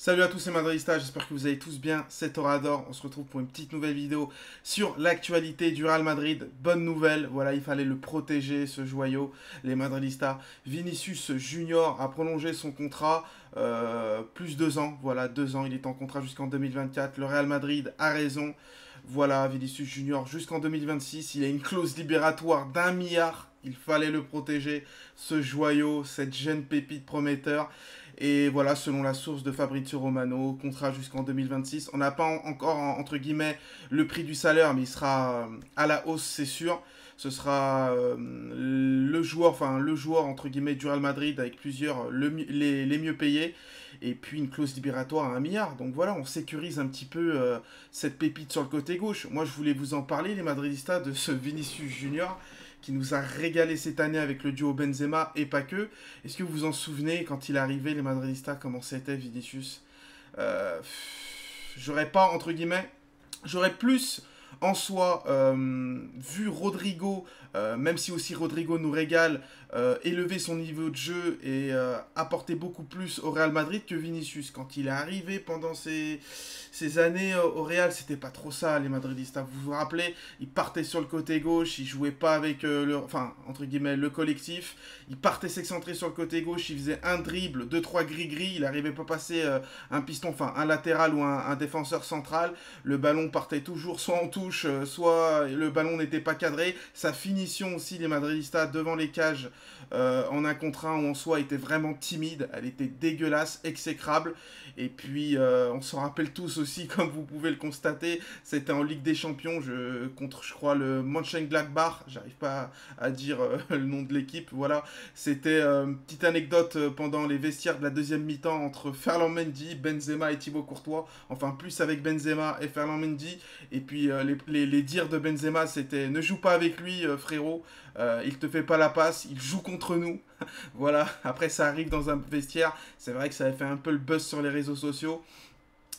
Salut à tous les Madridistas, j'espère que vous allez tous bien, c'est Torador, on se retrouve pour une petite nouvelle vidéo sur l'actualité du Real Madrid. Bonne nouvelle, voilà, il fallait le protéger ce joyau, les Madridistas. Vinicius Junior a prolongé son contrat, plus 2 ans, voilà, 2 ans, il est en contrat jusqu'en 2024. Le Real Madrid a raison, voilà, Vinicius Junior jusqu'en 2026, il a une clause libératoire d'1 milliard. Il fallait le protéger, ce joyau, cette jeune pépite prometteur. Et voilà, selon la source de Fabrizio Romano, contrat jusqu'en 2026. On n'a pas encore, entre guillemets, le prix du salaire, mais il sera à la hausse, c'est sûr. Ce sera le joueur, entre guillemets, du Real Madrid avec plusieurs, les mieux payés. Et puis une clause libératoire à 1 milliard. Donc voilà, on sécurise un petit peu cette pépite sur le côté gauche. Moi, je voulais vous en parler, les Madridistas, de ce Vinicius Junior qui nous a régalé cette année avec le duo Benzema et pas que. Est-ce que vous vous en souvenez quand il est arrivé, les Madridistas, comment c'était Vinicius? euh, J'aurais pas, entre guillemets, j'aurais plus en soi vu Rodrigo, même si aussi Rodrigo nous régale, élever son niveau de jeu et apporter beaucoup plus au Real Madrid que Vinicius. Quand il est arrivé pendant ces années au Real, c'était pas trop ça, les Madridistas. Vous vous rappelez, il partait sur le côté gauche, il jouait pas avec enfin, entre guillemets, le collectif. Il partait s'excentrer sur le côté gauche, il faisait un dribble, 2-3 gris-gris, il arrivait pas à passer un piston, enfin un latéral ou un défenseur central. Le ballon partait toujours soit en touche, soit le ballon n'était pas cadré. Sa finition aussi, les Madridistas, devant les cages, en un contre un ou en soi, était vraiment timide. Elle était dégueulasse, exécrable. Et puis, on s'en rappelle tous aussi, comme vous pouvez le constater, c'était en Ligue des Champions, contre, je crois, le Mönchengladbach. J'arrive pas à dire le nom de l'équipe, voilà. C'était une petite anecdote pendant les vestiaires de la deuxième mi-temps entre Ferland Mendy, Benzema et Thibaut Courtois. Enfin, plus avec Benzema et Ferland Mendy. Et puis, les dires de Benzema, c'était ne joue pas avec lui, frérot. Il te fait pas la passe, il joue contre nous. Voilà, après ça arrive dans un vestiaire. C'est vrai que ça avait fait un peu le buzz sur les réseaux sociaux.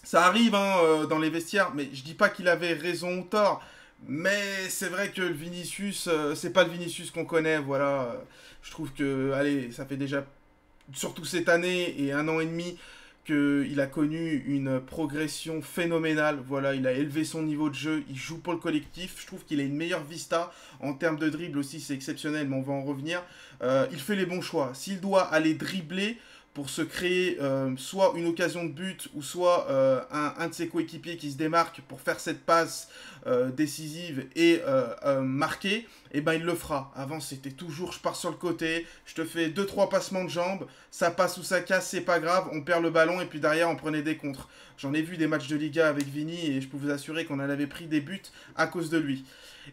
Ça arrive hein, dans les vestiaires, mais je dis pas qu'il avait raison ou tort. Mais c'est vrai que le Vinicius, c'est pas le Vinicius qu'on connaît, voilà. Je trouve que, allez, ça fait déjà, surtout cette année et 1 an et demi, qu'il a connu une progression phénoménale. Voilà, il a élevé son niveau de jeu, il joue pour le collectif. Je trouve qu'il a une meilleure vista en termes de dribble aussi, c'est exceptionnel, mais on va en revenir. Il fait les bons choix. S'il doit aller dribbler pour se créer soit une occasion de but ou soit un de ses coéquipiers qui se démarque pour faire cette passe décisive et marquer, et ben il le fera. Avant c'était toujours je pars sur le côté, je te fais 2-3 passements de jambes, ça passe ou ça casse, c'est pas grave, on perd le ballon et puis derrière on prenait des contres. J'en ai vu des matchs de Liga avec Vini et je peux vous assurer qu'on en avait pris des buts à cause de lui.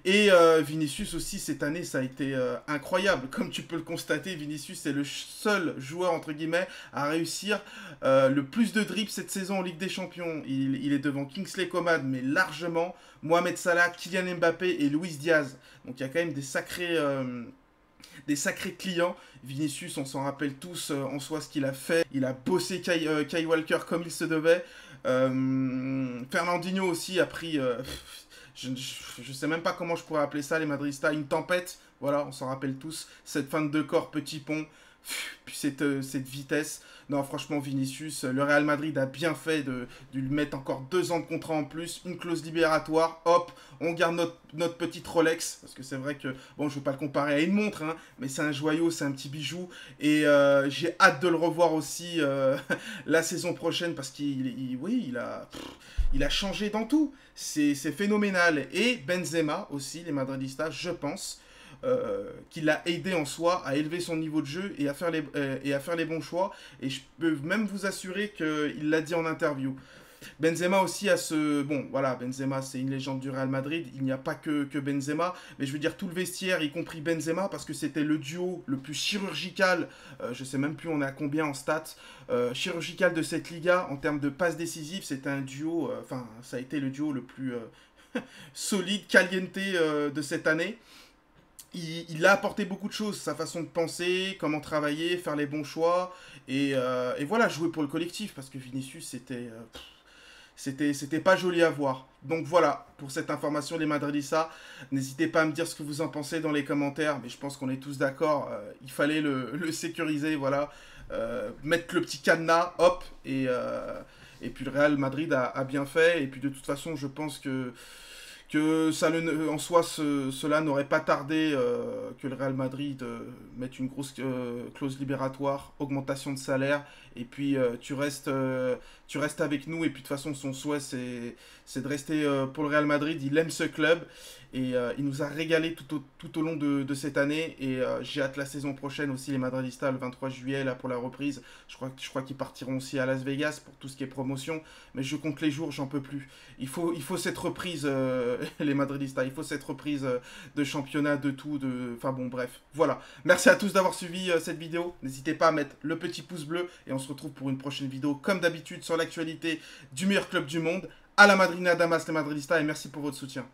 Et Vinicius aussi, cette année, ça a été incroyable. Comme tu peux le constater, Vinicius est le seul joueur, entre guillemets, à réussir le plus de dribbles cette saison en Ligue des Champions. Il est devant Kingsley Coman, mais largement. Mohamed Salah, Kylian Mbappé et Luis Diaz. Donc il y a quand même des sacrés clients. Vinicius, on s'en rappelle tous en soi ce qu'il a fait. Il a bossé Kyle Walker comme il se devait. Fernandinho aussi a pris... je sais même pas comment je pourrais appeler ça, les Madridistas, une tempête. Voilà, on s'en rappelle tous. Cette fin de corps, petit pont, puis cette vitesse. Non, franchement, Vinicius, le Real Madrid a bien fait de lui mettre encore 2 ans de contrat en plus, une clause libératoire. Hop, on garde notre petite Rolex. Parce que c'est vrai que, bon, je ne veux pas le comparer à une montre, hein, mais c'est un joyau, c'est un petit bijou. Et j'ai hâte de le revoir aussi la saison prochaine parce oui, il a changé dans tout. C'est phénoménal. Et Benzema aussi, les Madridistas, je pense, qui l'a aidé en soi à élever son niveau de jeu et à faire les bons choix. Et je peux même vous assurer qu'il l'a dit en interview. Benzema aussi a ce... Bon, voilà, Benzema, c'est une légende du Real Madrid. Il n'y a pas que Benzema. Mais je veux dire, tout le vestiaire, y compris Benzema, parce que c'était le duo le plus chirurgical. Je sais même plus on est à combien en stats. Chirurgical de cette Liga. En termes de passes décisives, c'était un duo... Enfin, ça a été le duo le plus solide, caliente de cette année. Il a apporté beaucoup de choses, sa façon de penser, comment travailler, faire les bons choix, et voilà, jouer pour le collectif, parce que Vinicius, c'était pas joli à voir. Donc voilà, pour cette information, les Madridistas, n'hésitez pas à me dire ce que vous en pensez dans les commentaires, mais je pense qu'on est tous d'accord, il fallait le sécuriser, voilà, mettre le petit cadenas, hop, Et puis le Real Madrid a bien fait. Et puis de toute façon, je pense que ça en soi, cela n'aurait pas tardé que le Real Madrid mette une grosse clause libératoire, augmentation de salaire, et puis tu restes avec nous, et puis de toute façon son souhait c'est de rester pour le Real Madrid, il aime ce club, et il nous a régalé tout au long de cette année, et j'ai hâte la saison prochaine aussi, les Madridistas, le 23 juillet, là pour la reprise, je crois qu'ils partiront aussi à Las Vegas pour tout ce qui est promotion, mais je compte les jours, j'en peux plus. Il faut cette reprise, les Madridistas, il faut cette reprise de championnat, de tout, enfin bon, bref. Voilà. Merci à tous d'avoir suivi cette vidéo. N'hésitez pas à mettre le petit pouce bleu et on se retrouve pour une prochaine vidéo, comme d'habitude, sur l'actualité du meilleur club du monde. À la Madrina Damas, les Madridistas, et merci pour votre soutien.